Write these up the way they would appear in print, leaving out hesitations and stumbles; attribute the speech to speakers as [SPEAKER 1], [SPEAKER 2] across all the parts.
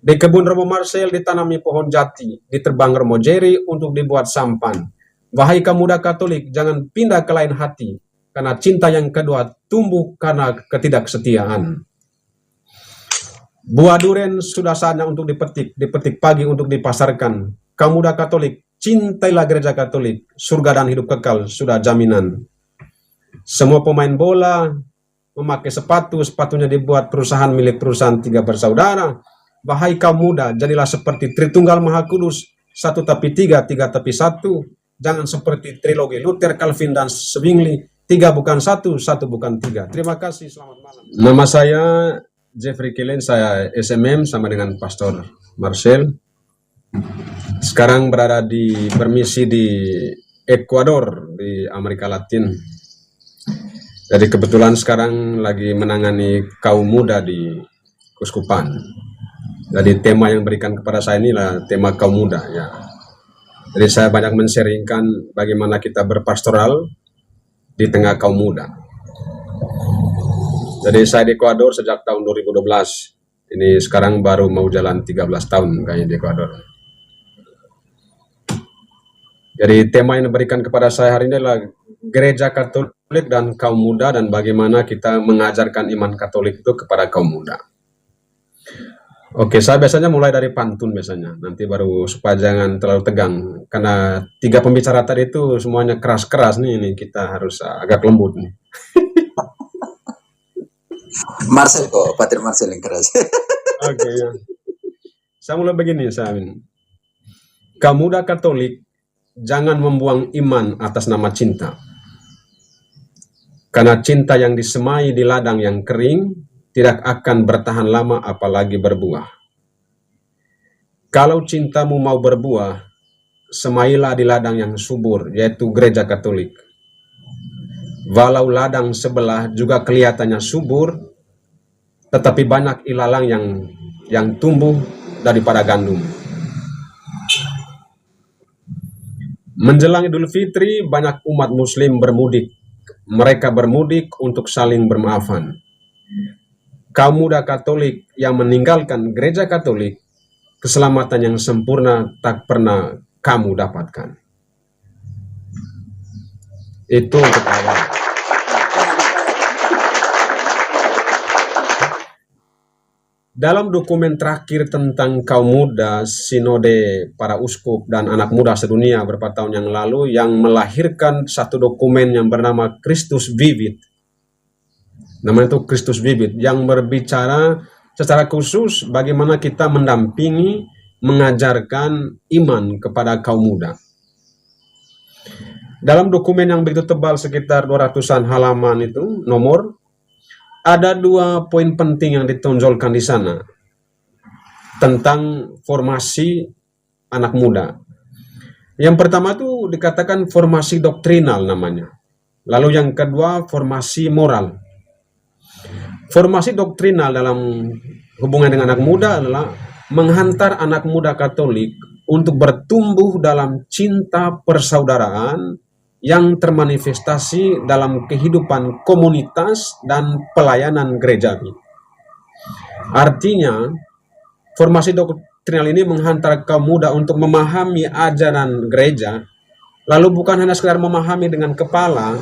[SPEAKER 1] Di kebun Romo Marcel ditanami pohon jati, diterbang Romo Jerry untuk dibuat sampan. Wahai kaum muda Katolik, jangan pindah ke lain hati, karena cinta yang kedua tumbuh karena ketidaksetiaan. Buah duren sudah saatnya untuk dipetik pagi untuk dipasarkan. Kaum muda Katolik, cintailah gereja Katolik, surga dan hidup kekal sudah jaminan. Semua pemain bola memakai sepatunya dibuat perusahaan milik perusahaan 3 bersaudara. Wahai kaum muda, jadilah seperti Tritunggal Maha Kudus, 1 tapi 3, 3 tapi 1. Jangan seperti trilogi Luther, Calvin, dan Zwingli, 3 bukan 1, 1 bukan 3. Terima kasih, selamat malam. Nama saya Jeffrey Killen, saya SMM sama dengan Pastor Marcel. Sekarang berada bermisi di Ekuador, di Amerika Latin. Jadi kebetulan sekarang lagi menangani kaum muda di Kuskupan. Jadi tema yang berikan kepada saya inilah tema kaum muda ya. Jadi saya banyak men-sharingkan bagaimana kita berpastoral di tengah kaum muda. Jadi saya di Ekuador sejak tahun 2012. Ini sekarang baru mau jalan 13 tahun kayaknya di Ekuador. Jadi tema yang diberikan kepada saya hari ini adalah gereja Katolik dan kaum muda dan bagaimana kita mengajarkan iman Katolik itu kepada kaum muda. Oke, saya biasanya mulai dari pantun biasanya, nanti baru supaya jangan terlalu tegang. Karena 3 pembicara tadi itu semuanya keras-keras nih, kita harus agak lembut nih.
[SPEAKER 2] Marcel kok, Patrick Marcel yang keras.
[SPEAKER 1] Oke ya. Saya mulai begini, kaum muda Katolik, jangan membuang iman atas nama cinta. Karena cinta yang disemai di ladang yang kering tidak akan bertahan lama apalagi berbuah. Kalau cintamu mau berbuah, semailah di ladang yang subur, yaitu gereja Katolik. Walau ladang sebelah juga kelihatannya subur, tetapi banyak ilalang yang tumbuh daripada gandum. Menjelang Idul Fitri, banyak umat Muslim bermudik. Mereka bermudik untuk saling bermaafan. Kaum muda Katolik yang meninggalkan gereja Katolik, keselamatan yang sempurna tak pernah kamu dapatkan. Itu untuk awal. Dalam dokumen terakhir tentang kaum muda, Sinode para Uskup dan anak muda sedunia beberapa tahun yang lalu yang melahirkan satu dokumen yang bernama Christus Vivit. Namanya itu Christus Vivit, yang berbicara secara khusus bagaimana kita mendampingi, mengajarkan iman kepada kaum muda. Dalam dokumen yang begitu tebal sekitar 200-an halaman itu, ada 2 poin penting yang ditonjolkan di sana tentang formasi anak muda. Yang pertama itu dikatakan formasi doktrinal namanya. Lalu yang kedua formasi moral. Formasi doktrinal dalam hubungan dengan anak muda adalah menghantar anak muda Katolik untuk bertumbuh dalam cinta persaudaraan yang termanifestasi dalam kehidupan komunitas dan pelayanan gerejawi. Artinya, formasi doktrinal ini menghantar kaum muda untuk memahami ajaran gereja, lalu bukan hanya sekedar memahami dengan kepala,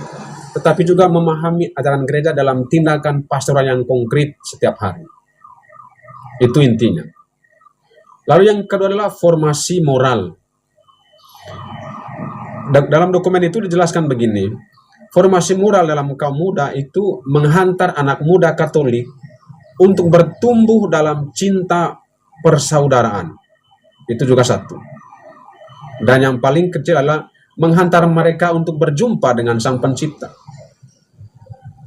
[SPEAKER 1] tetapi juga memahami ajaran gereja dalam tindakan pastoral yang konkret setiap hari. Itu intinya. Lalu yang kedua adalah formasi moral. Dalam dokumen itu dijelaskan begini, formasi moral dalam kaum muda itu menghantar anak muda Katolik untuk bertumbuh dalam cinta persaudaraan. Itu juga satu. Dan yang paling kecil adalah menghantar mereka untuk berjumpa dengan Sang Pencipta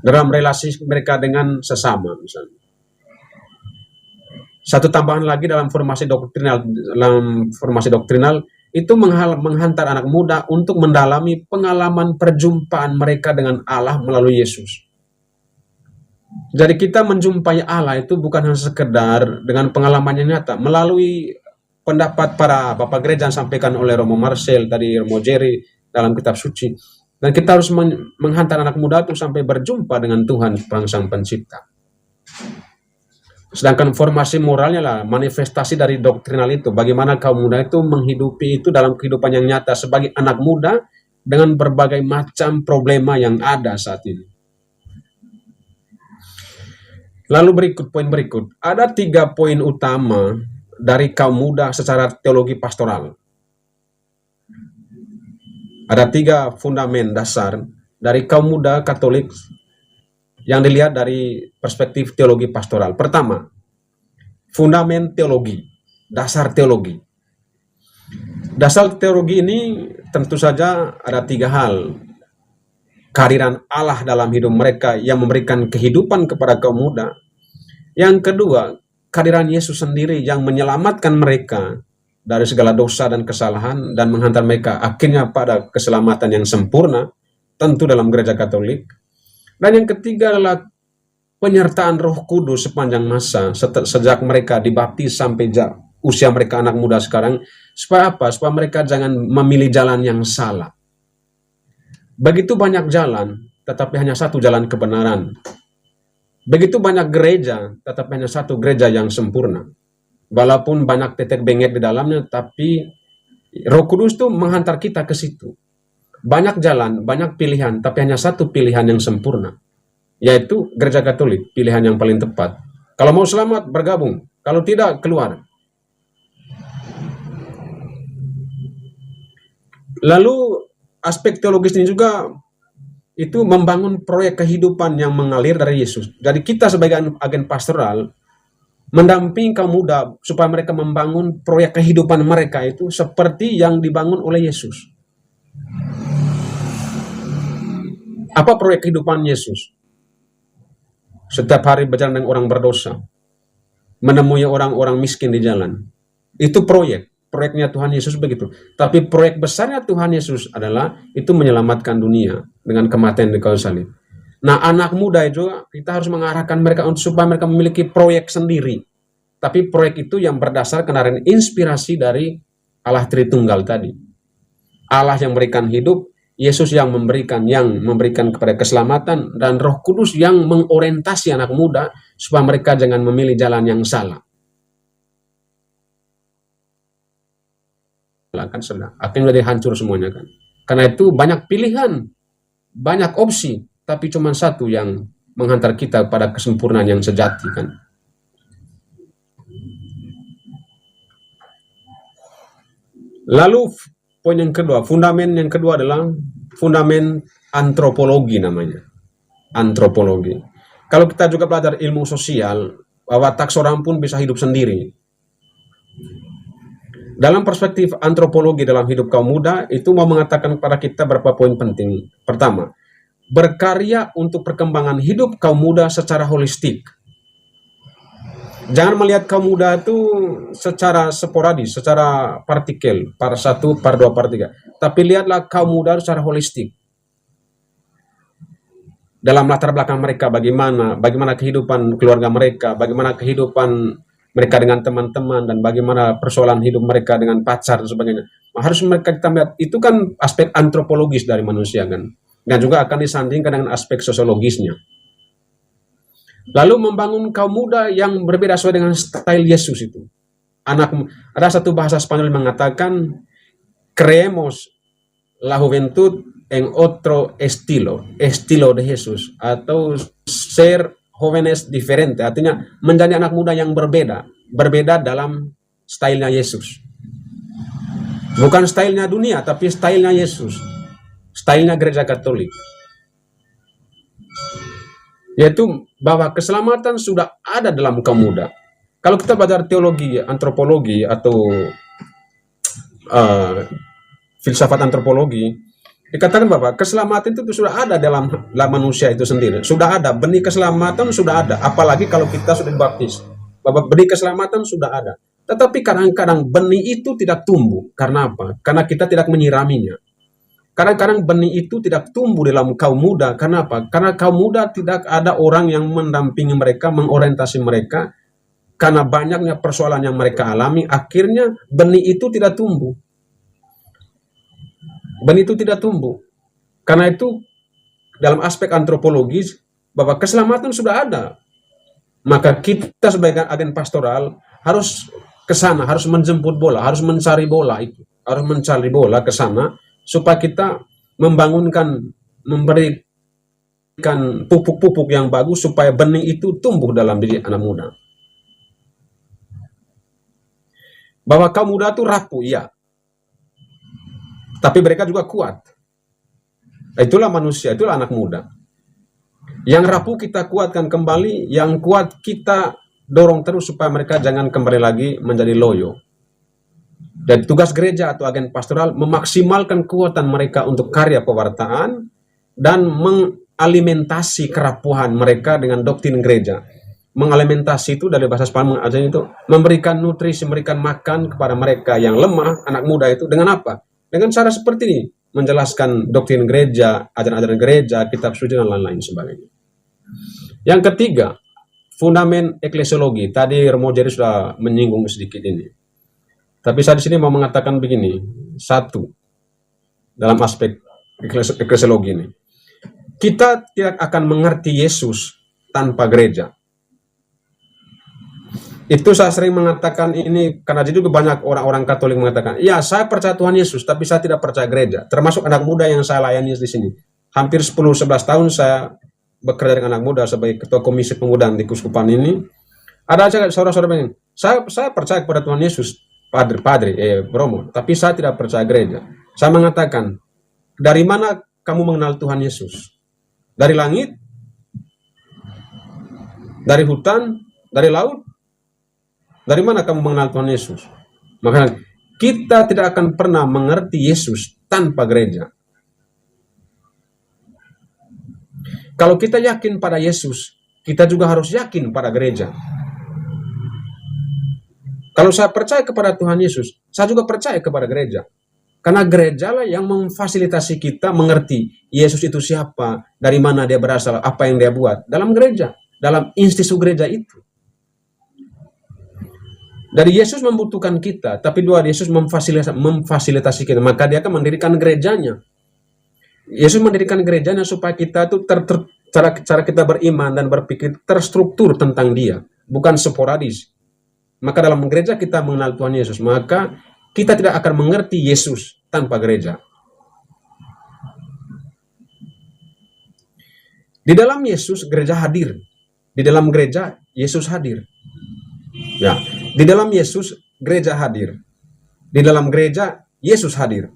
[SPEAKER 1] dalam relasi mereka dengan sesama misalnya. Satu tambahan lagi dalam formasi doktrinal itu menghantar anak muda untuk mendalami pengalaman perjumpaan mereka dengan Allah melalui Yesus. Jadi kita menjumpai Allah itu bukan hanya sekedar dengan pengalaman yang nyata, melalui pendapat para bapak gereja yang disampaikan oleh Romo Marcel, tadi Romo Jerry dalam kitab suci. Dan kita harus menghantar anak muda itu sampai berjumpa dengan Tuhan Sang Pencipta. Sedangkan formasi moralnya lah manifestasi dari doktrinal itu. Bagaimana kaum muda itu menghidupi itu dalam kehidupan yang nyata sebagai anak muda dengan berbagai macam problema yang ada saat ini. Lalu poin berikut. Ada 3 poin utama dari kaum muda secara teologi pastoral. Ada 3 fundamen dasar dari kaum muda Katolik yang dilihat dari perspektif teologi pastoral. Pertama, fundamen teologi, dasar teologi. Dasar teologi ini tentu saja ada 3 hal. Kehadiran Allah dalam hidup mereka yang memberikan kehidupan kepada kaum muda. Yang kedua, kehadiran Yesus sendiri yang menyelamatkan mereka dari segala dosa dan kesalahan dan menghantar mereka akhirnya pada keselamatan yang sempurna, tentu dalam gereja Katolik. Dan yang ketiga adalah penyertaan Roh Kudus sepanjang masa sejak mereka dibaptis sampai usia mereka anak muda sekarang. Supaya apa? Supaya mereka jangan memilih jalan yang salah. Begitu banyak jalan, tetapi hanya satu jalan kebenaran. Begitu banyak gereja, tetapi hanya satu gereja yang sempurna. Walaupun banyak tetek bengek di dalamnya, tapi Roh Kudus itu menghantar kita ke situ. Banyak jalan, banyak pilihan, tapi hanya satu pilihan yang sempurna, yaitu gereja Katolik, pilihan yang paling tepat. Kalau mau selamat, bergabung. Kalau tidak, keluar. Lalu aspek teologis ini juga itu membangun proyek kehidupan yang mengalir dari Yesus. Jadi kita sebagai agen pastoral mendampingi kaum muda supaya mereka membangun proyek kehidupan mereka itu seperti yang dibangun oleh Yesus. Apa proyek kehidupan Yesus? Setiap hari berjalan dengan orang berdosa, menemui orang-orang miskin di jalan. Itu proyeknya Tuhan Yesus begitu. Tapi proyek besarnya Tuhan Yesus adalah itu menyelamatkan dunia dengan kematian di kayu salib. Nah, anak muda juga kita harus mengarahkan mereka supaya mereka memiliki proyek sendiri. Tapi proyek itu yang berdasarkan dari inspirasi dari Allah Tritunggal tadi. Allah yang memberikan hidup, Yesus yang memberikan kepada keselamatan, dan Roh Kudus yang mengorientasi anak muda supaya mereka jangan memilih jalan yang salah. Kan sudah akan menjadi hancur semuanya kan. Karena itu banyak pilihan, banyak opsi, tapi cuma satu yang menghantar kita pada kesempurnaan yang sejati kan. Lalu poin yang kedua, fundament yang kedua adalah fundamen antropologi namanya. Antropologi. Kalau kita juga belajar ilmu sosial, bahwa tak seorang pun bisa hidup sendiri. Dalam perspektif antropologi dalam hidup kaum muda, itu mau mengatakan kepada kita beberapa poin penting. Pertama, berkarya untuk perkembangan hidup kaum muda secara holistik. Jangan melihat kaum muda itu secara sporadis, secara partikel, par 1, par 2, par 3. Tapi lihatlah kaum muda secara holistik. Dalam latar belakang mereka, bagaimana kehidupan keluarga mereka, bagaimana kehidupan mereka dengan teman-teman, dan bagaimana persoalan hidup mereka dengan pacar dan sebagainya. Harus mereka kita lihat, itu kan aspek antropologis dari manusia kan. Dan juga akan disandingkan dengan aspek sosiologisnya. Lalu membangun kaum muda yang berbeda sesuai dengan style Yesus itu. Ada satu bahasa Spanyol yang mengatakan, creemos la juventud en otro estilo de Yesus, atau ser jóvenes diferente, artinya menjadi anak muda yang berbeda dalam stylenya Yesus. Bukan stylenya dunia, tapi stylenya Yesus, stylenya gereja Katolik. Yaitu bahwa keselamatan sudah ada dalam kaum muda. Kalau kita belajar teologi, antropologi, atau filsafat antropologi, dikatakan bahwa keselamatan itu sudah ada dalam manusia itu sendiri. Sudah ada, benih keselamatan sudah ada. Apalagi kalau kita sudah dibaptis, bahwa benih keselamatan sudah ada. Tetapi kadang-kadang benih itu tidak tumbuh. Karena apa? Karena kita tidak menyiraminya. Kadang-kadang benih itu tidak tumbuh dalam kaum muda. Karena apa? Karena kaum muda tidak ada orang yang mendampingi mereka, mengorientasi mereka. Karena banyaknya persoalan yang mereka alami, akhirnya benih itu tidak tumbuh. Benih itu tidak tumbuh. Karena itu dalam aspek antropologis, bahwa keselamatan sudah ada. Maka kita sebagai agen pastoral harus ke sana, harus menjemput bola, harus mencari bola itu, harus mencari bola ke sana supaya kita membangunkan, memberikan pupuk-pupuk yang bagus supaya benih itu tumbuh dalam diri anak muda. Bahwa kaum muda itu rapuh, iya. Tapi mereka juga kuat. Itulah manusia, itulah anak muda. Yang rapuh kita kuatkan kembali, yang kuat kita dorong terus supaya mereka jangan kembali lagi menjadi loyo. Dan tugas gereja atau agen pastoral memaksimalkan kekuatan mereka untuk karya pewartaan dan mengalimentasi kerapuhan mereka dengan doktrin gereja. Mengalimentasi itu dari bahasa Spanyol aja itu memberikan nutrisi, memberikan makan kepada mereka yang lemah, anak muda itu dengan apa? Dengan cara seperti ini, menjelaskan doktrin gereja, ajaran-ajaran gereja, kitab suci dan lain-lain sebagainya. Yang ketiga, fundamen eklesiologi. Tadi Romo Jerry sudah menyinggung sedikit ini. Tapi saya di sini mau mengatakan begini, satu, dalam aspek eklesiologi ini. Kita tidak akan mengerti Yesus tanpa gereja. Itu saya sering mengatakan ini, karena juga banyak orang-orang Katolik mengatakan, ya saya percaya Tuhan Yesus, tapi saya tidak percaya gereja. Termasuk anak muda yang saya layani di sini. Hampir 10-11 tahun saya bekerja dengan anak muda sebagai ketua komisi pemudaan di Keuskupan ini. Ada saudara-saudara yang, saya percaya kepada Tuhan Yesus, Padre, Romo, tapi saya tidak percaya gereja. Saya mengatakan, dari mana kamu mengenal Tuhan Yesus? Dari langit? Dari hutan? Dari laut? Dari mana kamu mengenal Tuhan Yesus? Maka kita tidak akan pernah mengerti Yesus tanpa gereja. Kalau kita yakin pada Yesus, kita juga harus yakin pada gereja. Kalau saya percaya kepada Tuhan Yesus, saya juga percaya kepada gereja. Karena gereja lah yang memfasilitasi kita mengerti Yesus itu siapa, dari mana dia berasal, apa yang dia buat. Dalam gereja, dalam institusi gereja itu. Dari Yesus membutuhkan kita, tapi dua Yesus memfasilitasi kita, maka dia akan mendirikan gerejanya. Yesus mendirikan gerejanya supaya kita itu cara kita beriman dan berpikir terstruktur tentang dia, bukan sporadis. Maka dalam gereja kita mengenal Tuhan Yesus, maka kita tidak akan mengerti Yesus tanpa gereja. Di dalam Yesus gereja hadir, di dalam gereja Yesus hadir. Ya, di dalam Yesus gereja hadir. Di dalam gereja Yesus hadir.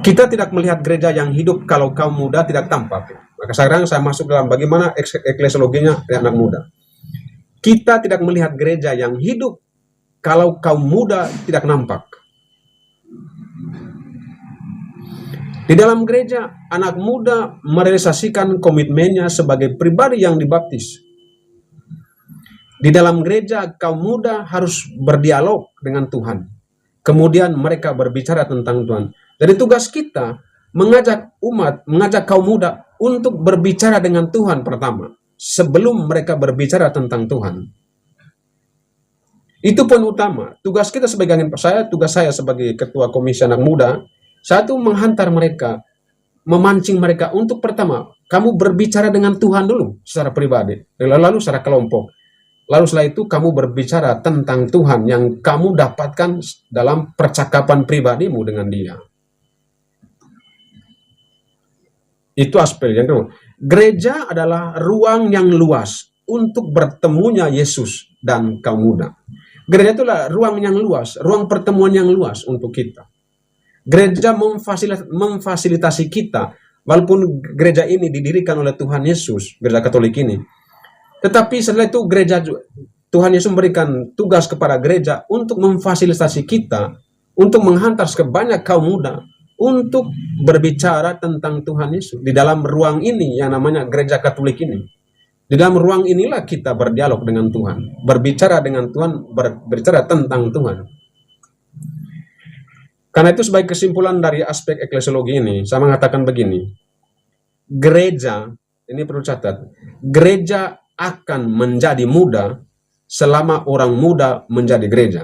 [SPEAKER 1] Kita tidak melihat gereja yang hidup kalau kaum muda tidak tampak. Maka sekarang saya masuk dalam bagaimana eklesiologinya anak muda. Kita tidak melihat gereja yang hidup kalau kaum muda tidak nampak. Di dalam gereja, anak muda merealisasikan komitmennya sebagai pribadi yang dibaptis. Di dalam gereja, kaum muda harus berdialog dengan Tuhan. Kemudian mereka berbicara tentang Tuhan. Jadi tugas kita mengajak umat, mengajak kaum muda untuk berbicara dengan Tuhan pertama, sebelum mereka berbicara tentang Tuhan. Itu poin utama. Tugas kita sebagai tugas saya sebagai ketua komisi anak muda, satu menghantar mereka, memancing mereka untuk pertama, kamu berbicara dengan Tuhan dulu secara pribadi, lalu secara kelompok. Lalu setelah itu kamu berbicara tentang Tuhan yang kamu dapatkan dalam percakapan pribadimu dengan dia. Itu aspek yang kedua. Gereja adalah ruang yang luas untuk bertemunya Yesus dan kaum muda. Gereja itulah ruang yang luas, ruang pertemuan yang luas untuk kita. Gereja memfasilitasi kita, walaupun gereja ini didirikan oleh Tuhan Yesus, gereja Katolik ini. Tetapi setelah itu gereja, Tuhan Yesus memberikan tugas kepada gereja untuk memfasilitasi kita, untuk menghantar sebanyak kaum muda, untuk berbicara tentang Tuhan Yesus. Di dalam ruang ini yang namanya gereja Katolik ini. Di dalam ruang inilah kita berdialog dengan Tuhan. Berbicara dengan Tuhan, berbicara tentang Tuhan. Karena itu sebagai kesimpulan dari aspek eklesiologi ini, saya mengatakan begini. Gereja, ini perlu catat, gereja akan menjadi muda selama orang muda menjadi gereja.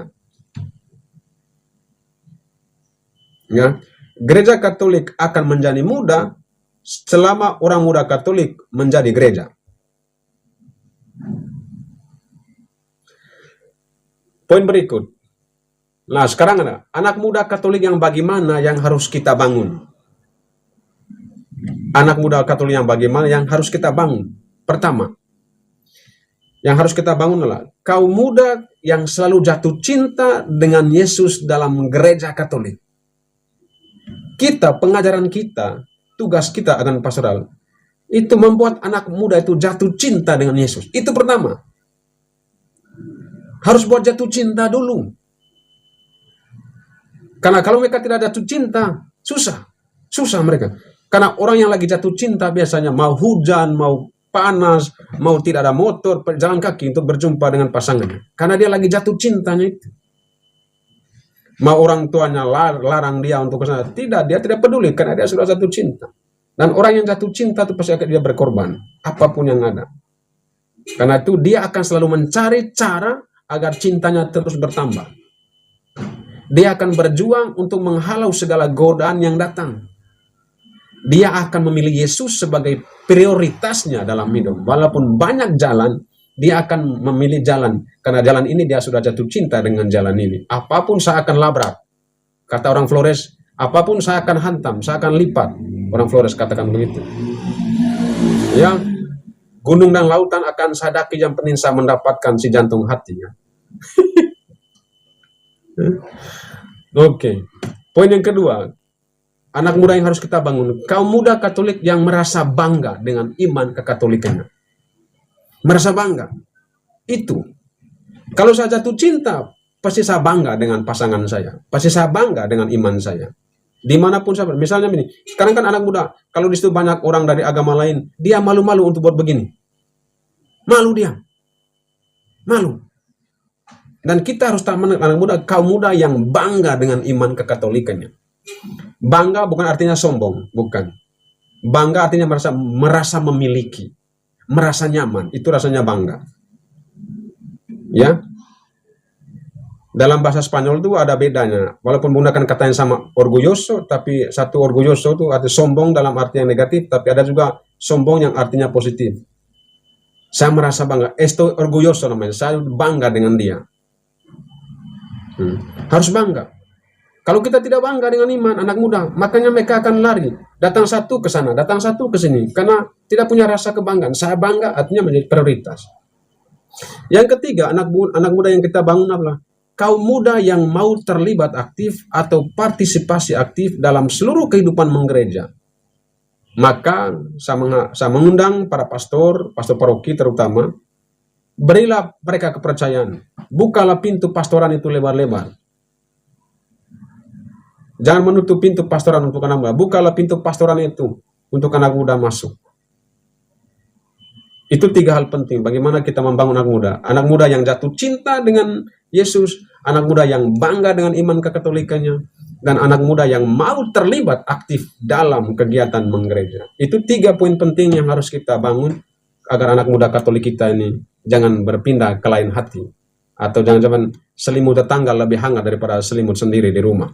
[SPEAKER 1] Ya, gereja Katolik akan menjadi muda selama orang muda Katolik menjadi gereja. Poin berikut. Nah, sekarang ada anak muda Katolik yang bagaimana yang harus kita bangun? Anak muda Katolik yang bagaimana yang harus kita bangun? Pertama, yang harus kita bangun adalah kaum muda yang selalu jatuh cinta dengan Yesus dalam gereja Katolik. Kita, pengajaran kita, tugas kita akan pastoral, itu membuat anak muda itu jatuh cinta dengan Yesus. Itu pertama. Harus buat jatuh cinta dulu. Karena kalau mereka tidak jatuh cinta, susah mereka. Karena orang yang lagi jatuh cinta biasanya mau hujan, mau panas, mau tidak ada motor, jalan kaki untuk berjumpa dengan pasangannya. Karena dia lagi jatuh cintanya itu. Mau orang tuanya larang dia untuk kesana, tidak, dia tidak peduli karena dia sudah jatuh cinta. Dan orang yang jatuh cinta itu pasti akan dia berkorban, apapun yang ada. Karena itu dia akan selalu mencari cara agar cintanya terus bertambah. Dia akan berjuang untuk menghalau segala godaan yang datang. Dia akan memilih Yesus sebagai prioritasnya dalam hidup. Walaupun banyak jalan, dia akan memilih jalan. Karena jalan ini dia sudah jatuh cinta dengan jalan ini. Apapun saya akan labrak. Kata orang Flores, apapun saya akan hantam, saya akan lipat. Orang Flores katakan begitu. Ya, gunung dan lautan akan saya daki, yang penting saya mendapatkan si jantung hatinya. Oke. Poin yang kedua, anak muda yang harus kita bangun, kaum muda Katolik yang merasa bangga dengan iman kekatolikannya. Merasa bangga. Itu. Kalau saya jatuh cinta, pasti saya bangga dengan pasangan saya. Pasti saya bangga dengan iman saya. Dimanapun saya, misalnya ini, sekarang kan anak muda, kalau di situ banyak orang dari agama lain, dia malu-malu untuk buat begini. Malu dia. Malu. Dan kita harus anak muda, kaum muda yang bangga dengan iman kekatolikannya. Bangga bukan artinya sombong, bukan. Bangga artinya merasa memiliki, merasa nyaman, itu rasanya bangga. Ya. Dalam bahasa Spanyol itu ada bedanya. Walaupun menggunakan kata yang sama, orgulloso, tapi satu orgulloso itu arti sombong dalam arti yang negatif, tapi ada juga sombong yang artinya positif. Saya merasa bangga, estoy orgulloso namanya, saya bangga dengan dia. Harus bangga. Kalau kita tidak bangga dengan iman anak muda, makanya mereka akan lari. Datang satu ke sana, datang satu ke sini. Karena tidak punya rasa kebanggaan. Saya bangga artinya menjadi prioritas. Yang ketiga, anak muda yang kita bangun adalah kaum muda yang mau terlibat aktif atau partisipasi aktif dalam seluruh kehidupan menggereja. Maka saya mengundang para pastor paroki terutama, berilah mereka kepercayaan. Bukalah pintu pastoran itu lebar-lebar. Jangan menutup pintu pastoran untuk anak muda. Bukalah pintu pastoran itu untuk anak muda masuk. Itu 3 hal penting. Bagaimana kita membangun anak muda. Anak muda yang jatuh cinta dengan Yesus. Anak muda yang bangga dengan iman kekatolikannya. Dan anak muda yang mau terlibat aktif dalam kegiatan menggereja. Itu 3 poin penting yang harus kita bangun agar anak muda Katolik kita ini jangan berpindah ke lain hati. Atau jangan-jangan selimut tetangga lebih hangat daripada selimut sendiri di rumah.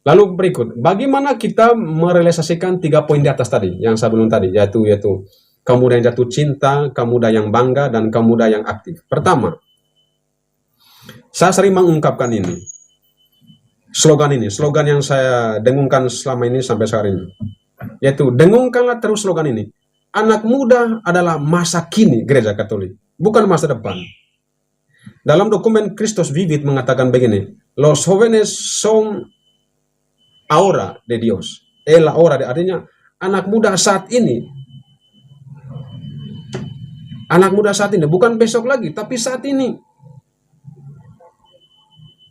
[SPEAKER 1] Lalu berikut, bagaimana kita merealisasikan 3 poin di atas tadi, yang saya belum tadi, yaitu kaum muda yang jatuh cinta, kaum muda yang bangga, dan kaum muda yang aktif. Pertama, saya sering mengungkapkan ini, slogan yang saya dengungkan selama ini sampai sekarang ini, yaitu dengungkanlah terus slogan ini. Anak muda adalah masa kini gereja Katolik, bukan masa depan. Dalam dokumen Christos Vivit mengatakan begini, los jóvenes son ahora de Dios. La hora de, artinya anak muda saat ini. Anak muda saat ini, bukan besok lagi, tapi saat ini.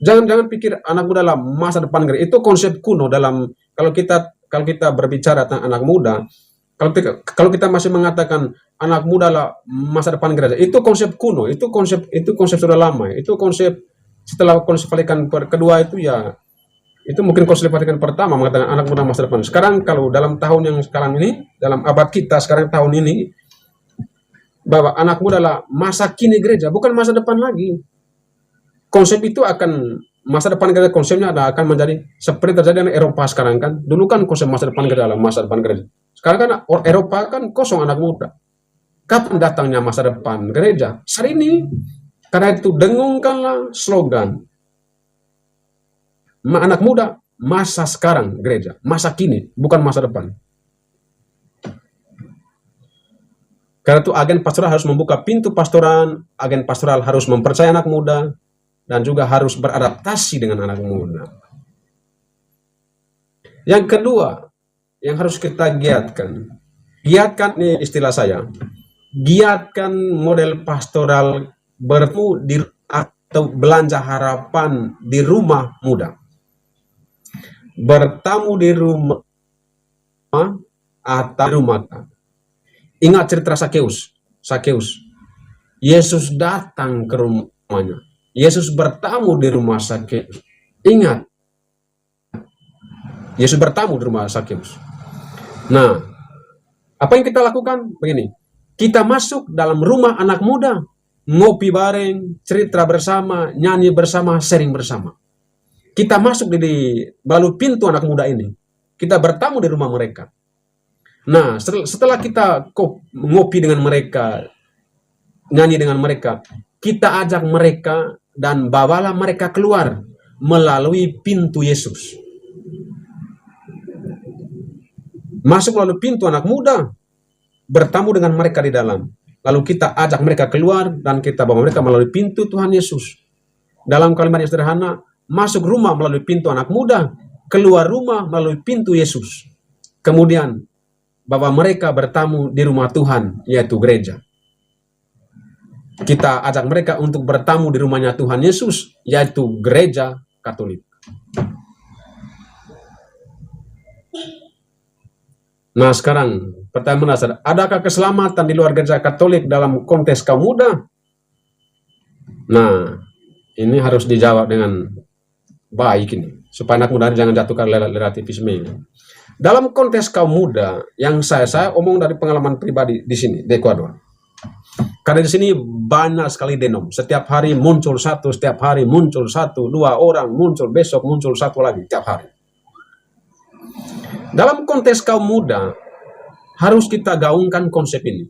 [SPEAKER 1] Jangan pikir anak muda adalah masa depan gereja. Itu konsep kuno dalam kalau kita berbicara tentang anak muda, kalau kita masih mengatakan anak muda adalah masa depan gereja, itu konsep kuno, itu konsep sudah lama. Itu konsep setelah konsep Vatikan kedua itu ya. Itu mungkin konsep Vatikan pertama mengatakan anak muda masa depan. Sekarang kalau dalam tahun yang sekarang ini, dalam abad kita sekarang tahun ini, bahwa anak muda adalah masa kini gereja, bukan masa depan lagi. Konsep itu akan masa depan gereja konsepnya akan menjadi seperti terjadi di Eropa sekarang kan. Dulu kan konsep masa depan gereja adalah masa depan gereja. Sekarang kan Eropa kan kosong anak muda. Kapan datangnya masa depan gereja? Hari ini. Karena itu dengungkanlah slogan anak muda, masa sekarang gereja, masa kini, bukan masa depan. Karena itu agen pastoral harus membuka pintu pastoran, agen pastoral harus mempercayai anak muda, dan juga harus beradaptasi dengan anak muda. Yang kedua, yang harus kita giatkan ini istilah saya, giatkan model pastoral bertemu di atau belanja harapan di rumah muda. Bertamu di rumah atau di rumah. Ingat cerita Sakeus. Yesus datang ke rumahnya. Yesus bertamu di rumah Sakeus. Ingat. Yesus bertamu di rumah Sakeus. Nah, apa yang kita lakukan? Begini. Kita masuk dalam rumah anak muda. Ngopi bareng, cerita bersama, nyanyi bersama, sharing bersama. Kita masuk melalui pintu anak muda ini. Kita bertamu di rumah mereka. Nah, setelah kita ngopi dengan mereka, nyanyi dengan mereka, kita ajak mereka dan bawalah mereka keluar melalui pintu Yesus. Masuk melalui pintu anak muda, bertamu dengan mereka di dalam. Lalu kita ajak mereka keluar dan kita bawa mereka melalui pintu Tuhan Yesus. Dalam kalimat yang sederhana, masuk rumah melalui pintu anak muda, keluar rumah melalui pintu Yesus. Kemudian bahwa mereka bertamu di rumah Tuhan, yaitu gereja. Kita ajak mereka untuk bertamu di rumahnya Tuhan Yesus, yaitu gereja Katolik. Nah sekarang, pertanyaan mendasar, adakah keselamatan di luar gereja Katolik dalam konteks kaum muda? Nah, ini harus dijawab dengan baik ini, supaya anak muda jangan jatuh ke relativisme ini. Dalam konteks kaum muda, yang saya omong dari pengalaman pribadi di sini, di Ekuador. Karena di sini banyak sekali denom. Setiap hari muncul satu, setiap hari muncul satu, 2 orang muncul, besok muncul satu lagi, setiap hari. Dalam konteks kaum muda, harus kita gaungkan konsep ini.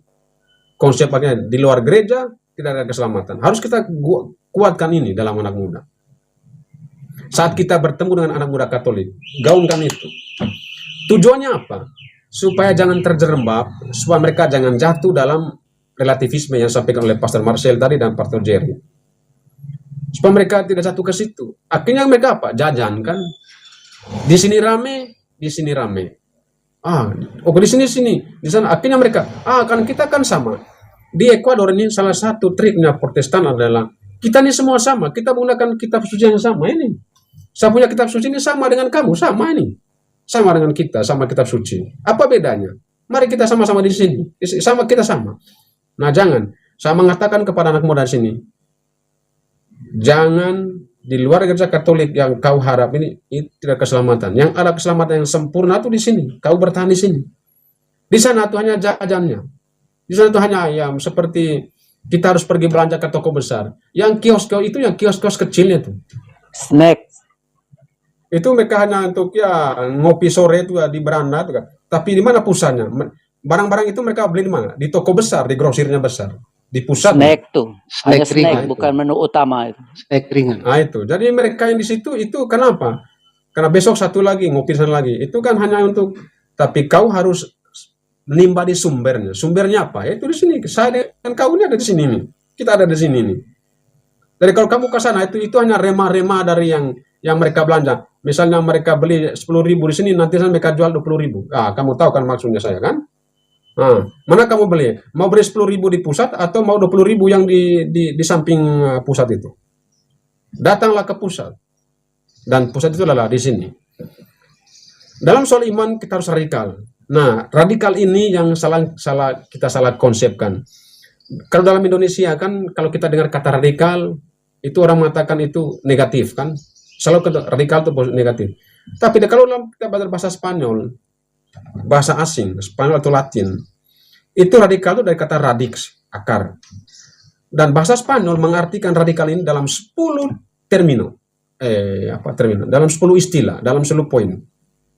[SPEAKER 1] Konsepnya di luar gereja, tidak ada keselamatan. Harus kita kuatkan ini dalam anak muda. Saat kita bertemu dengan anak muda Katolik, gaungkan itu. Tujuannya apa? Supaya jangan terjerembab, supaya mereka jangan jatuh dalam relativisme yang disampaikan oleh Pastor Marcel tadi dan Pastor Jerry. Supaya mereka tidak jatuh ke situ. Akhirnya mereka apa? Jajan kan? Di sini rame, di sini rame. Di sini, di sana. Akhirnya mereka, kan kita kan sama. Di Ekuador ini salah satu triknya Protestan adalah kita ini semua sama. Kita menggunakan kitab suci yang sama ini. Saya punya kitab suci ini sama dengan kamu, sama ini. Sama dengan kita, sama kitab suci. Apa bedanya? Mari kita sama-sama di sini. Kita sama. Nah, jangan. Saya mengatakan kepada anak muda di sini, jangan di luar gereja Katolik yang kau harap ini tidak keselamatan. Yang ada keselamatan yang sempurna itu di sini. Kau bertahan di sini. Di sana itu hanya jajannya. Di sana itu hanya ayam. Seperti kita harus pergi belanja ke toko besar. Yang kios-kios itu yang kios-kios kecilnya tuh.
[SPEAKER 3] Snack.
[SPEAKER 1] Itu mereka hanya untuk ngopi sore itu di beranda tuh kan. Tapi di mana pusatnya? Barang-barang itu mereka beli di mana? Di toko besar, di grosirnya besar, di pusat.
[SPEAKER 3] Snack tuh. Hanya snack,
[SPEAKER 1] itu.
[SPEAKER 3] bukan menu utama itu.
[SPEAKER 4] Snack ringan.
[SPEAKER 1] Nah itu. Jadi mereka yang di situ itu kenapa? Karena besok satu lagi ngopi sana lagi. Itu kan hanya untuk. Tapi kau harus menimba di sumbernya. Sumbernya apa? Itu di sini. Saya dan kau ini ada di sini nih. Kita ada di sini nih. Jadi kalau kamu ke sana itu hanya remah-remah dari yang mereka belanja. Misalnya mereka beli 10.000 di sini, nanti mereka jual 20.000. Kamu tahu kan maksudnya saya kan? Mana kamu beli? Mau beli 10.000 di pusat atau mau 20.000 yang di samping pusat itu? Datanglah ke pusat. Dan pusat itu adalah di sini. Dalam soal iman kita harus radikal. Nah, radikal ini yang kita salah konsepkan. Kalau dalam Indonesia kan, kalau kita dengar kata radikal, itu orang mengatakan itu negatif kan? Selalu radikal itu negatif. Tapi kalau dalam kita belajar bahasa Spanyol, bahasa asing, Spanyol atau Latin, itu radikal itu dari kata radix, akar. Dan bahasa Spanyol mengartikan radikal ini dalam 10 termino. dalam 10 istilah, dalam 10 poin.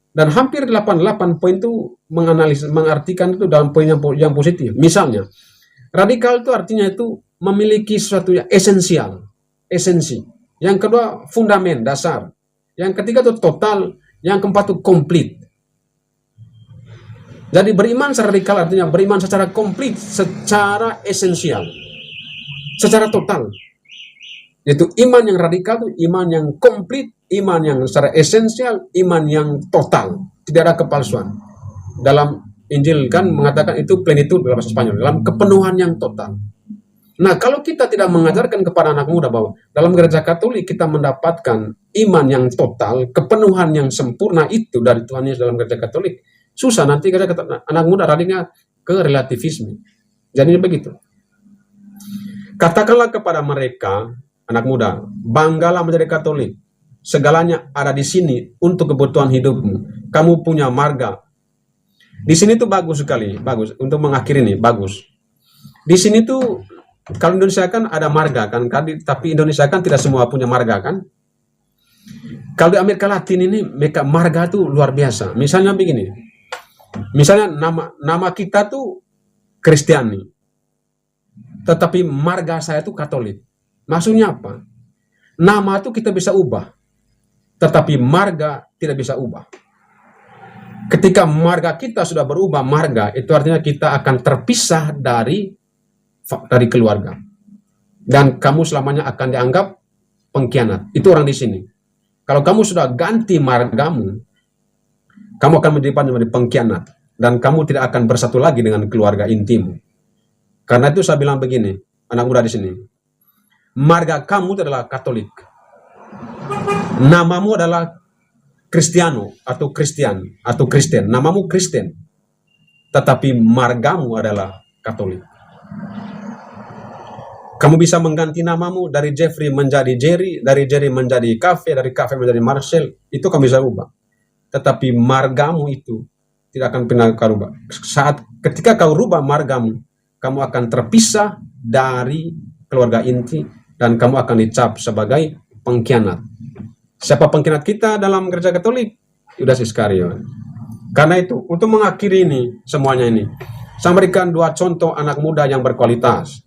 [SPEAKER 1] Dan hampir 88 poin itu mengartikan itu dalam poin yang positif. Misalnya, radikal itu artinya itu memiliki sesuatu yang esensial, esensi. Yang kedua, fundamen, dasar. Yang ketiga itu total, yang keempat itu komplit. Jadi beriman secara radikal artinya beriman secara komplit, secara esensial, secara total. Yaitu iman yang radikal itu iman yang komplit, iman yang secara esensial, iman yang total, tidak ada kepalsuan. Dalam Injil kan mengatakan itu plenitud dalam bahasa Spanyol, dalam kepenuhan yang total. Nah, kalau kita tidak mengajarkan kepada anak muda bahwa dalam gereja Katolik kita mendapatkan iman yang total, kepenuhan yang sempurna itu dari Tuhan Yesus dalam gereja Katolik, susah nanti anak muda larinya ke relativisme. Jadi begitu. Katakanlah kepada mereka, anak muda, banggalah menjadi Katolik. Segalanya ada di sini untuk kebutuhan hidupmu. Kamu punya marga. Di sini tuh bagus sekali, bagus. Untuk mengakhiri ini, bagus. Di sini tuh, kalau Indonesia kan ada marga kan, tapi Indonesia kan tidak semua punya marga kan. Kalau di Amerika Latin ini, mereka marga tuh luar biasa. Misalnya begini, misalnya nama kita tuh Kristiani, tetapi marga saya tuh Katolik. Maksudnya apa? Nama itu kita bisa ubah, tetapi marga tidak bisa ubah. Ketika marga kita sudah berubah marga, itu artinya kita akan terpisah dari keluarga. Dan kamu selamanya akan dianggap pengkhianat. Itu orang di sini. Kalau kamu sudah ganti margamu, kamu akan menjadi pengkhianat. Dan kamu tidak akan bersatu lagi dengan keluarga intimu. Karena itu saya bilang begini, anak muda di sini. Marga kamu itu adalah Katolik. Namamu adalah Kristiano atau Kristian atau Kristen. Namamu Kristen. Tetapi margamu adalah Katolik. Kamu bisa mengganti namamu dari Jeffrey menjadi Jerry, dari Jerry menjadi Cafe, dari Cafe menjadi Marcel. Itu kamu bisa ubah. Tetapi margamu itu tidak akan pernah kau rubah. Ketika kau rubah margamu, kamu akan terpisah dari keluarga inti dan kamu akan dicap sebagai pengkhianat. Siapa pengkhianat kita dalam gereja Katolik? Yudas Iskariot. Karena itu, untuk mengakhiri ini, semuanya ini, saya berikan 2 contoh anak muda yang berkualitas.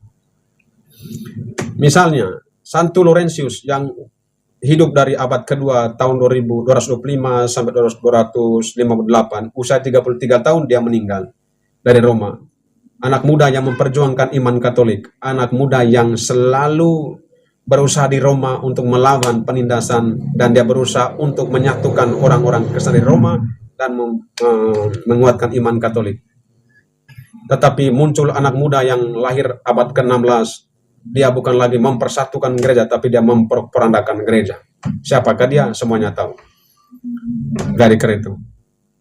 [SPEAKER 1] Misalnya, Santo Laurentius yang hidup dari abad kedua tahun 2225 sampai 258, usia 33 tahun dia meninggal dari Roma. Anak muda yang memperjuangkan iman Katolik, anak muda yang selalu berusaha di Roma untuk melawan penindasan, dan dia berusaha untuk menyatukan orang-orang Kristen di Roma dan menguatkan iman Katolik. Tetapi muncul anak muda yang lahir abad ke-16, dia bukan lagi mempersatukan gereja, tapi dia memperandakan gereja. Siapakah dia? Semuanya tahu. Dari itu,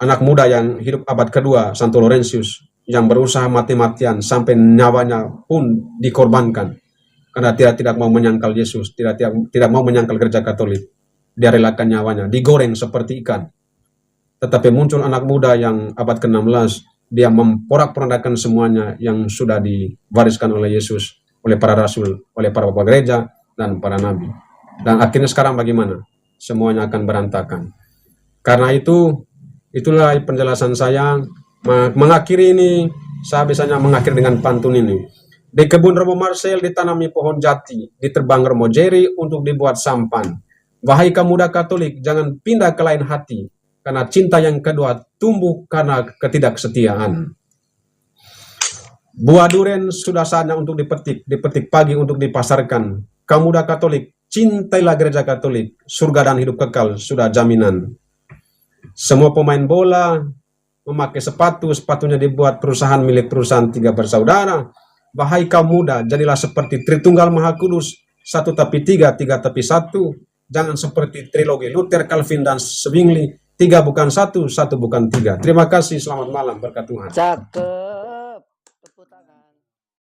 [SPEAKER 1] anak muda yang hidup abad kedua, Santo Laurentius, yang berusaha mati-matian sampai nyawanya pun dikorbankan. Karena tidak mau menyangkal Yesus, tidak mau menyangkal gereja Katolik. Dia relakan nyawanya, digoreng seperti ikan. Tetapi muncul anak muda yang abad ke-16, dia memporak-porandakan semuanya yang sudah diwariskan oleh Yesus, oleh para rasul, oleh para bapak gereja, dan para nabi. Dan akhirnya sekarang bagaimana? Semuanya akan berantakan. Karena itu, itulah penjelasan saya. Mengakhiri ini, saya biasanya mengakhiri dengan pantun ini. Di kebun Romo Marcel ditanami pohon jati, diterbang Romo Jerry untuk dibuat sampan. Wahai kaum muda Katolik, jangan pindah ke lain hati, karena cinta yang kedua tumbuh karena ketidaksetiaan. Buah duren sudah saatnya untuk dipetik pagi untuk dipasarkan. Kaum muda Katolik, cintailah gereja Katolik, surga dan hidup kekal sudah jaminan. Semua pemain bola memakai sepatunya dibuat perusahaan milik perusahaan 3 bersaudara. Wahai kaum muda, jadilah seperti Tritunggal Maha Kudus, 1 tapi 3, 3 tapi 1. Jangan seperti trilogi Luther, Calvin, dan Zwingli, 3 bukan 1, 1 bukan 3. Terima kasih, selamat malam, berkat Tuhan.
[SPEAKER 3] Cakep.